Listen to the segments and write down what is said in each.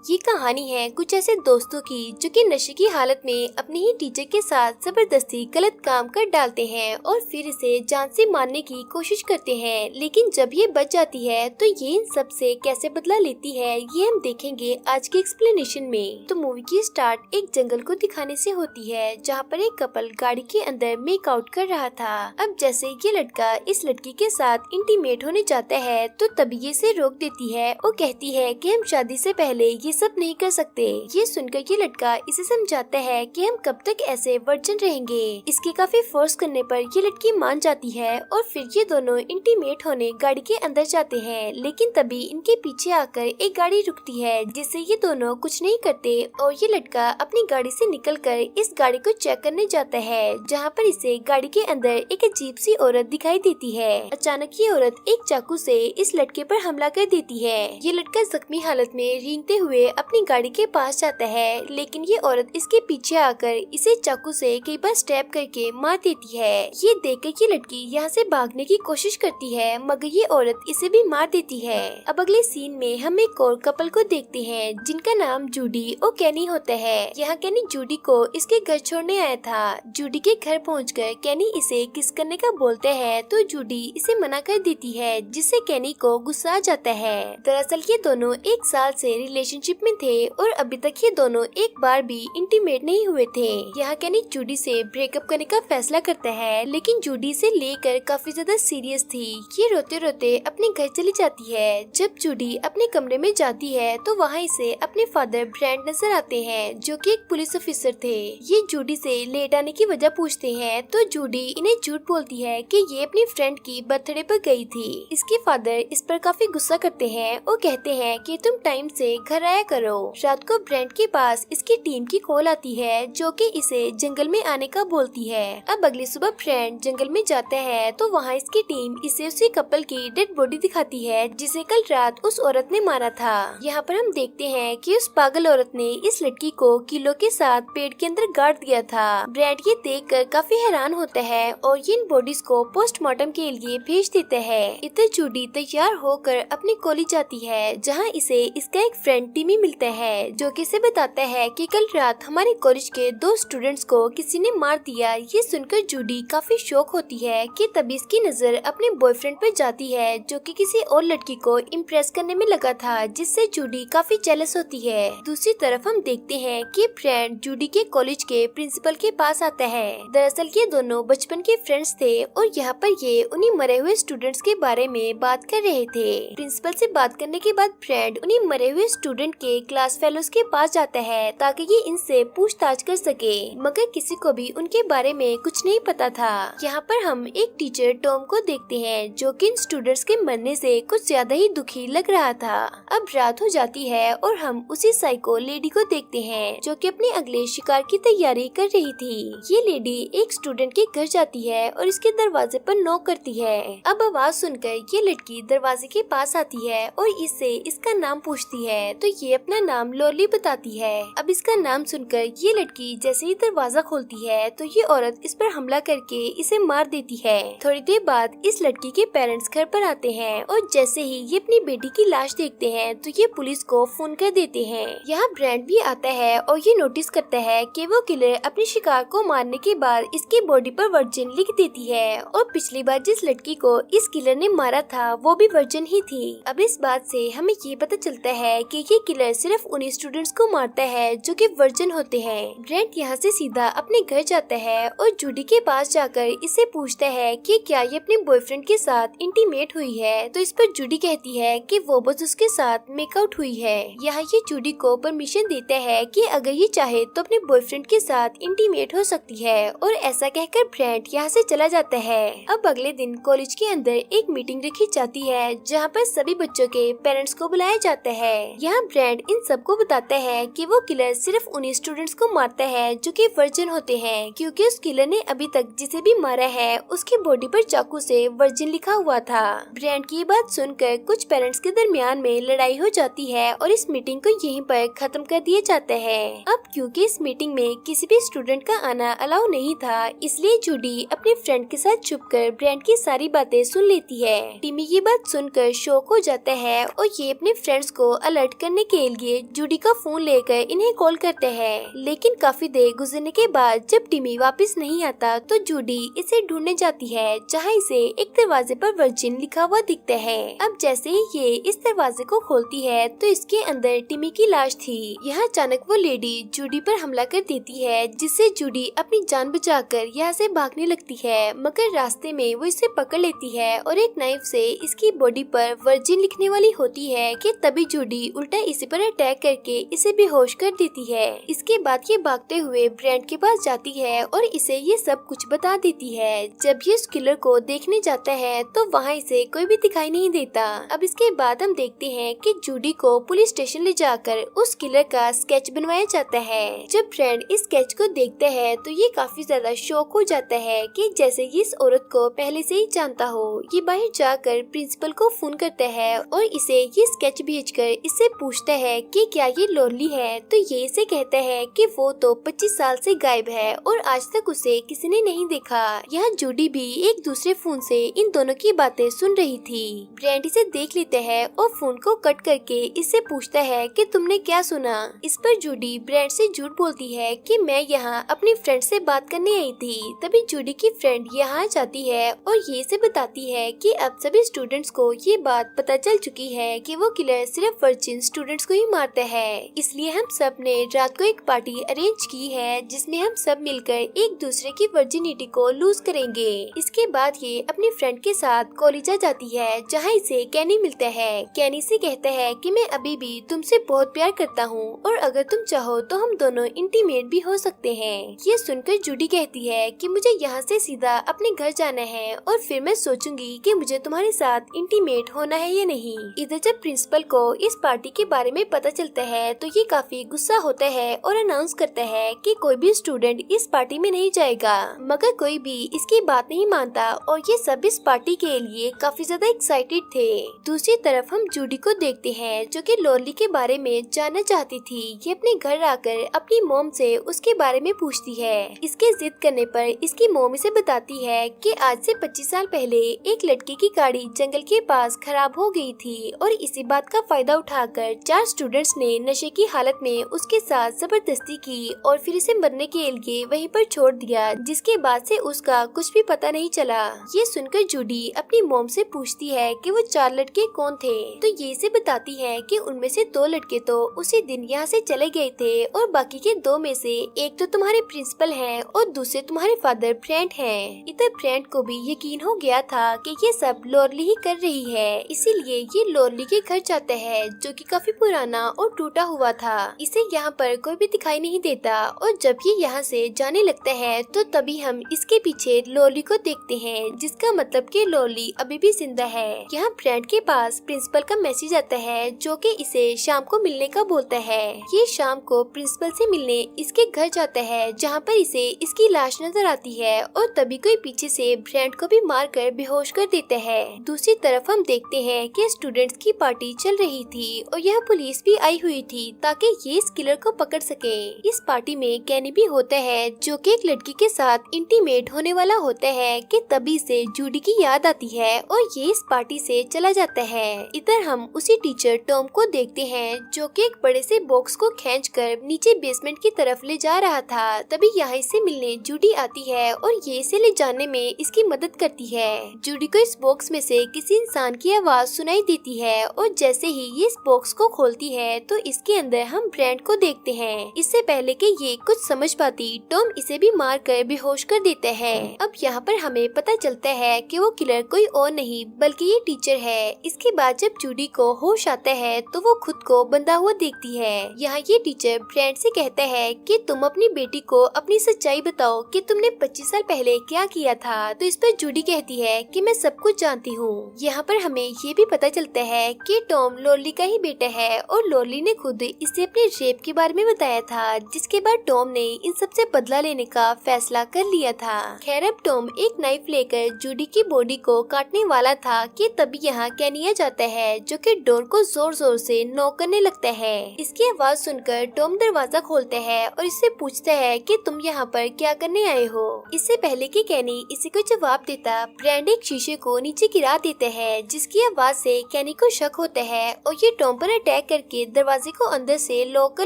ये कहानी है कुछ ऐसे दोस्तों की जो कि नशे की हालत में अपने ही टीचर के साथ जबरदस्ती गलत काम कर डालते हैं और फिर इसे जान से मारने की कोशिश करते हैं, लेकिन जब ये बच जाती है तो ये इन सब से कैसे बदला लेती है ये हम देखेंगे आज के एक्सप्लेनेशन में। तो मूवी की स्टार्ट एक जंगल को दिखाने से होती है जहाँ पर एक कपल गाड़ी के अंदर मेक आउट कर रहा था। अब जैसे ये लड़का इस लड़की के साथ इंटीमेट होने जाता है तो तभी ये इसे रोक देती है और कहती है कि हम शादी से पहले ये सब नहीं कर सकते। ये सुनकर ये लड़का इसे समझाता है कि हम कब तक ऐसे वर्जिन रहेंगे। इसके काफी फोर्स करने पर ये लड़की मान जाती है और फिर ये दोनों इंटीमेट होने गाड़ी के अंदर जाते हैं, लेकिन तभी इनके पीछे आकर एक गाड़ी रुकती है जिससे ये दोनों कुछ नहीं करते और ये लड़का अपनी गाड़ी से निकलकर इस गाड़ी को चेक करने जाता है जहाँ पर इसे गाड़ी के अंदर एक अजीब सी औरत दिखाई देती है। अचानक ये औरत एक चाकू से इस लड़के पर हमला कर देती है। ये लड़का जख्मी हालत में रेंगते हुए अपनी गाड़ी के पास जाता है, लेकिन ये औरत इसके पीछे आकर इसे चाकू से कई बार स्टैब करके मार देती है। ये देखकर ये लड़की यहाँ से भागने की कोशिश करती है मगर ये औरत इसे भी मार देती है। अब अगले सीन में हम एक और कपल को देखते हैं जिनका नाम जूडी और कैनी होता है। यहाँ कैनी जूडी को इसके घर छोड़ने आया था। जूडी के घर पहुंचकर कैनी इसे किस करने का बोलता है तो जूडी इसे मना कर देती है, जिससे कैनी को गुस्सा आ जाता है। दरअसल ये दोनों एक साल से रिलेशनशिप में थे और अभी तक ये दोनों एक बार भी इंटीमेट नहीं हुए थे। यहाँ कैनी जूडी से ब्रेकअप करने का फैसला करता है, लेकिन जूडी से लेकर काफी ज्यादा सीरियस थी। ये रोते रोते अपने घर चली जाती है। जब जूडी अपने कमरे में जाती है तो वहाँ इसे अपने फादर ब्रांड नजर आते हैं जो कि एक पुलिस ऑफिसर थे। ये जूडी से लेट आने की वजह पूछते हैं तो जूडी इन्हें झूठ बोलती है कि ये अपनी फ्रेंड की बर्थडे पर गई थी। इसके फादर इस पर काफी गुस्सा करते हैं और कहते हैं कि तुम टाइम से घर आया करो। रात को ब्रांड के पास इसकी टीम की कॉल आती है जो कि इसे जंगल में आने का बोलती है। अब अगली सुबह ब्रांड जंगल में जाता है तो वहाँ इसकी टीम इसे उसी कपल की डेड बॉडी दिखाती है जिसे कल रात उस औरत ने मारा था। यहाँ पर हम देखते हैं कि उस पागल औरत ने इस लड़की को किलो के साथ पेड़ के अंदर गाड़ दिया था। ब्रांड ये देखकर काफी हैरान होता है और ये इन बॉडीज को पोस्टमार्टम के लिए भेज देता है। इधर जूडी तैयार होकर अपने कॉलेज जाती है जहाँ इसे इसका एक फ्रेंड टिमी मिलता है जो कि इसे बताता है कि कल रात हमारे कॉलेज के 2 स्टूडेंट्स को किसी ने मार दिया। ये सुनकर जूडी काफी शॉक होती है कि तभी इसकी नजर अपने बॉयफ्रेंड पर जाती है जो कि किसी और लड़की को इम्प्रेस करने में लगा था, जिससे जूडी काफी जेलस होती है। दूसरी तरफ हम देखते हैं कि फ्रेंड जूडी के कॉलेज के प्रिंसिपल के पास आता है। दरअसल ये दोनों बचपन के फ्रेंड्स थे और यहाँ पर ये उन्हीं मरे हुए स्टूडेंट्स के बारे में बात कर रहे थे। प्रिंसिपल से बात करने के बाद फ्रेंड उन्हीं मरे हुए स्टूडेंट के क्लास फेलोज के पास जाता है ताकि ये इनसे पूछताछ कर सके, मगर किसी को भी उनके बारे में कुछ नहीं पता था। यहाँ पर हम एक टीचर टॉम को देखते हैं जो कि इन स्टूडेंट्स के मरने से कुछ ज्यादा ही दुखी लग रहा था। अब रात हो जाती है और हम उसी साइको लेडी को देखते हैं जो कि अपने अगले शिकार की तैयारी कर रही थी। ये लेडी एक स्टूडेंट के घर जाती है और इसके दरवाजे पर नॉक करती है। अब आवाज सुनकर ये लड़की दरवाजे के पास आती है और इससे इसका नाम पूछती है तो ये अपना नाम लोली बताती है। अब इसका नाम सुनकर ये लड़की जैसे ही दरवाजा खोलती है तो ये औरत इस पर हमला करके इसे मार देती है। थोड़ी देर बाद इस लड़की के पेरेंट्स घर पर आते हैं और जैसे ही ये अपनी बेटी की लाश देखते हैं तो ये पुलिस को फोन कर देते हैं। यहाँ ब्रांड भी आता है और ये नोटिस करता है कि वो किलर अपने शिकार को मारने के बाद इसकी बॉडी पर वर्जिन लिख देती है और पिछली बार जिस लड़की को इस किलर ने मारा था वो भी वर्जिन ही थी। अब इस बात से हमें ये पता चलता है कि ये किलर सिर्फ उन्हीं स्टूडेंट्स को मारता है जो कि वर्जिन होते हैं। ब्रेंट यहाँ से सीधा अपने घर जाता है और जूडी के पास जाकर इसे पूछता है कि क्या ये अपने बॉयफ्रेंड के साथ इंटीमेट हुई है, तो इस पर जूडी कहती है कि वो बस उसके साथ मेकआउट हुई है। यहाँ ये जूडी को परमिशन देता है कि अगर ये चाहे तो अपने बॉयफ्रेंड के साथ इंटीमेट हो सकती है और ऐसा कहकर ब्रेंट यहाँ से चला जाता है। अब अगले दिन कॉलेज के अंदर एक मीटिंग रखी जाती है जहाँ पर सभी बच्चों के पेरेंट्स को बुलाया जाता है। यहाँ ब्रांड इन सबको बताता है कि वो किलर सिर्फ उन्हीं स्टूडेंट्स को मारता है जो कि वर्जिन होते हैं, क्योंकि उस किलर ने अभी तक जिसे भी मारा है उसकी बॉडी पर चाकू से वर्जिन लिखा हुआ था। ब्रांड की बात सुनकर कुछ पेरेंट्स के दरमियान में लड़ाई हो जाती है और इस मीटिंग को यहीं पर खत्म कर दिया जाता है। अब क्योंकि इस मीटिंग में किसी भी स्टूडेंट का आना अलाउ नहीं था, इसलिए जूडी अपने फ्रेंड के साथ छुपकर ब्रांड की सारी बातें सुन लेती है। टिमी ये बात सुनकर शॉक हो जाता है और ये अपने फ्रेंड्स को अलर्ट करने के लिए जूडी का फोन लेकर इन्हें कॉल करते हैं। लेकिन काफी देर गुजरने के बाद जब टिमी वापस नहीं आता तो जूडी इसे ढूंढने जाती है, जहाँ इसे एक दरवाजे पर वर्जिन लिखा हुआ दिखता है। अब जैसे ही ये इस दरवाजे को खोलती है तो इसके अंदर टिमी की लाश थी। यहाँ अचानक वो लेडी जूडी पर हमला कर देती है, जिससे जूडी अपनी जान बचाकर यहाँ से भागने लगती है, मगर रास्ते में वो इसे पकड़ लेती है और एक नाइफ से इसकी बॉडी पर वर्जिन लिखने वाली होती है कि तभी जूडी उल्टा इसी पर अटैक करके इसे बेहोश कर देती है। इसके बाद ये भागते हुए ब्रेंट के पास जाती है और इसे ये सब कुछ बता देती है। जब ये उस किलर को देखने जाता है तो वहाँ इसे कोई भी दिखाई नहीं देता। अब इसके बाद हम देखते हैं कि जूडी को पुलिस स्टेशन ले जाकर उस किलर का स्केच बनवाया जाता है। जब ब्रेंट इस स्केच को देखता है तो ये काफी ज्यादा शॉक हो जाता है कि जैसे ये इस औरत को पहले से ही जानता हो। ये बाहर जाकर प्रिंसिपल को फोन करता है और इसे ये स्केच भेजकर इससे पूछता है कि क्या ये लोनली है, तो ये इसे कहता है कि वो तो 25 साल से गायब है और आज तक उसे किसी ने नहीं देखा। यहाँ जूडी भी एक दूसरे फोन से इन दोनों की बातें सुन रही थी। ब्रेंट इसे देख लेता है और फोन को कट करके इससे पूछता है कि तुमने क्या सुना। इस पर जूडी ब्रेंट से झूठ बोलती है कि मैं यहाँ अपनी फ्रेंड से बात करने आई थी। तभी जूडी की फ्रेंड यहाँ जाती है और ये इसे बताती है कि अब सभी स्टूडेंट्स को ये बात पता चल चुकी है कि वो किलर सिर्फ वर्जिन स्टूडेंट्स को ही मारता है। इसलिए हम सब ने रात को एक पार्टी अरेंज की है जिसमें हम सब मिलकर एक दूसरे की वर्जिनिटी को लूज करेंगे। इसके बाद ये अपनी फ्रेंड के साथ कॉलेज जाती है, जहाँ इसे कैनी मिलता है। कैनी से कहता है कि मैं अभी भी तुमसे बहुत प्यार करता हूँ और अगर तुम चाहो तो हम दोनों इंटीमेट भी हो सकते हैं। ये सुनकर जूडी कहती है कि मुझे यहाँ से सीधा अपने घर जाना है और फिर मैं सोचूंगी कि मुझे तुम्हारे साथ इंटीमेट होना है या नहीं। इधर जब प्रिंसिपल को इस पार्टी के बारे में पता चलता है तो ये काफी गुस्सा होता है और अनाउंस करता है कि कोई भी स्टूडेंट इस पार्टी में नहीं जाएगा, मगर कोई भी इसकी बात नहीं मानता और ये सब इस पार्टी के लिए काफी ज्यादा एक्साइटेड थे। दूसरी तरफ हम जूडी को देखते हैं जो कि लोनली के बारे में जानना चाहती थी। ये अपने घर आकर अपनी मॉम से उसके बारे में पूछती है। इसके जिद करने पर इसकी मॉम इसे बताती है कि आज से 25 साल पहले एक लड़की की गाड़ी जंगल के पास खराब हो गई थी और इसी बात का फायदा उठाकर 4 स्टूडेंट्स ने नशे की हालत में उसके साथ जबरदस्ती की और फिर इसे मरने के लिए वहीं पर छोड़ दिया, जिसके बाद से उसका कुछ भी पता नहीं चला। ये सुनकर जूडी अपनी मॉम से पूछती है कि वो 4 लड़के कौन थे, तो ये इसे बताती है कि उनमें से 2 लड़के तो उसी दिन यहाँ से चले गए थे और बाकी के 2 में से एक तो तुम्हारे प्रिंसिपल हैं और दूसरे तुम्हारे फादर ब्रेंट हैं। इधर ब्रेंट को भी यकीन हो गया था कि ये सब लोनली ही कर रही है, इसीलिए ये लोनली के घर जाता है जो कि काफी पुराना और टूटा हुआ था। इसे यहाँ पर कोई भी दिखाई नहीं देता और जब ये यहाँ से जाने लगता है तो तभी हम इसके पीछे लोनली को देखते हैं, जिसका मतलब कि लोनली अभी भी जिंदा है। यहाँ ब्रेंट के पास प्रिंसिपल का मैसेज आता है जो कि इसे शाम को मिलने का बोलता है। ये शाम को प्रिंसिपल से मिलने इसके घर जाता है, जहाँ पर इसे इसकी लाश नजर आती है और तभी कोई पीछे से ब्रेंट को भी मार कर बेहोश कर देता है। दूसरी तरफ हम देखते हैं कि स्टूडेंट्स की पार्टी चल रही थी और यह पुलिस भी आई हुई थी ताकि ये इस किलर को पकड़ सके। इस पार्टी में कैनी भी होता है जो कि एक लड़की के साथ इंटीमेट होने वाला होता है कि तभी से जूडी की याद आती है और ये इस पार्टी से चला जाता है। इधर हम उसी टीचर टॉम को देखते हैं जो कि एक बड़े से बॉक्स को खींचकर नीचे बेसमेंट की तरफ ले जा रहा था। तभी यहाँ इससे मिलने जूडी आती है और ये इसे ले जाने में इसकी मदद करती है। जूडी को इस बॉक्स में से किसी इंसान की आवाज सुनाई देती है और जैसे ही ये इस बॉक्स को खोलती है तो इसके अंदर हम ब्रेंट को देखते हैं। इससे पहले कि ये कुछ समझ पाती टॉम इसे भी मार कर बेहोश कर देता है। अब यहाँ पर हमें पता चलता है कि वो किलर कोई और नहीं बल्कि ये टीचर है। इसके बाद जब जूडी को होश आता है तो वो खुद को बंधा हुआ देखती है। यहाँ ये टीचर ब्रेंट से कहता है कि तुम अपनी बेटी को अपनी सच्चाई बताओ कि तुमने 25 साल पहले क्या किया था। तो इस पर जूडी कहती है कि मैं सब कुछ जानती हूँ। यहाँ पर हमें ये भी पता चलता है कि टॉम लोनली का ही बेटा है और लोनली ने खुद इसे अपने रेप के बारे में बताया था, जिसके बाद टॉम ने इन सब से बदला लेने का फैसला कर लिया था। खैर अब टॉम एक नाइफ लेकर जूडी की बॉडी को काटने वाला था कि तभी यहाँ कैनिया जाता है जो कि डोर को जोर जोर से नॉक करने लगता है। इसकी आवाज सुनकर टॉम दरवाजा खोलता है और इससे पूछता है कि तुम यहाँ पर क्या करने आए हो। इससे पहले कि कैनी इसी को जवाब देता, ब्रेंट एक शीशे को नीचे गिरा देता है, जिसकी आवाज से कैनी को शक होता है और ये टॉम पर अटैक हैक करके दरवाजे को अंदर से लॉक कर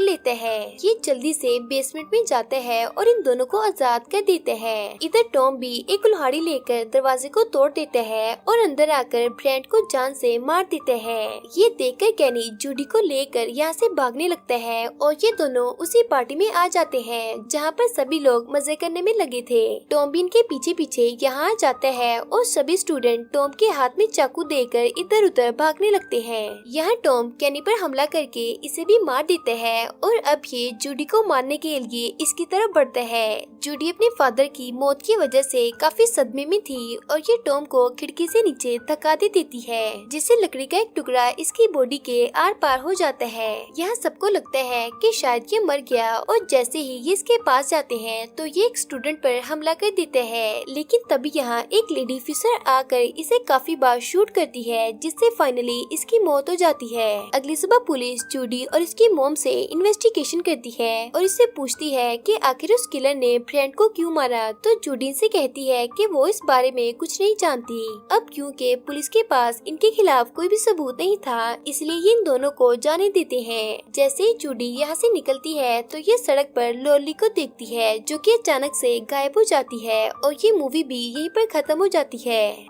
लेता है। ये जल्दी से बेसमेंट में जाता है और इन दोनों को आजाद कर देता है। इधर टॉम भी एक कुल्हाड़ी लेकर दरवाजे को तोड़ देता है और अंदर आकर ब्रेंट को जान से मार देता है। ये देखकर कैनी जूडी को लेकर यहाँ से भागने लगता है और ये दोनों उसी पार्टी में आ जाते हैं जहाँ पर सभी लोग मजे करने में लगे थे। टॉम भी इनके पीछे पीछे यहाँ आ जाता है और सभी स्टूडेंट टॉम के हाथ में चाकू देकर इधर उधर भागने लगते हैं। यहाँ टॉम कैनी पर हमला करके इसे भी मार देता है और अब ये जूडी को मारने के लिए इसकी तरफ बढ़ता है। जूडी अपने फादर की मौत की वजह से काफी सदमे में थी और ये टॉम को खिड़की से नीचे धक्का दे देती है, जिससे लकड़ी का एक टुकड़ा इसकी बॉडी के आर पार हो जाता है। यहाँ सबको लगता है कि शायद ये मर गया और जैसे ही ये इसके पास जाते हैं तो ये एक स्टूडेंट पर हमला कर देता है, लेकिन तभी यहाँ एक लेडी ऑफिसर आकर इसे काफी बार शूट करती है, जिससे फाइनली इसकी मौत हो जाती है। अगली सुबह पुलिस जूडी और इसकी मॉम से इन्वेस्टिगेशन करती है और इससे पूछती है कि आखिर उस किलर ने फ्रेंड को क्यों मारा, तो जूडी से कहती है कि वो इस बारे में कुछ नहीं जानती। अब क्योंकि पुलिस के पास इनके खिलाफ कोई भी सबूत नहीं था, इसलिए ये इन दोनों को जाने देते हैं। जैसे ही जूडी यहाँ से निकलती है तो ये सड़क पर लॉली को देखती है, जो कि अचानक से गायब हो जाती है और ये मूवी भी यहीं पर खत्म हो जाती है।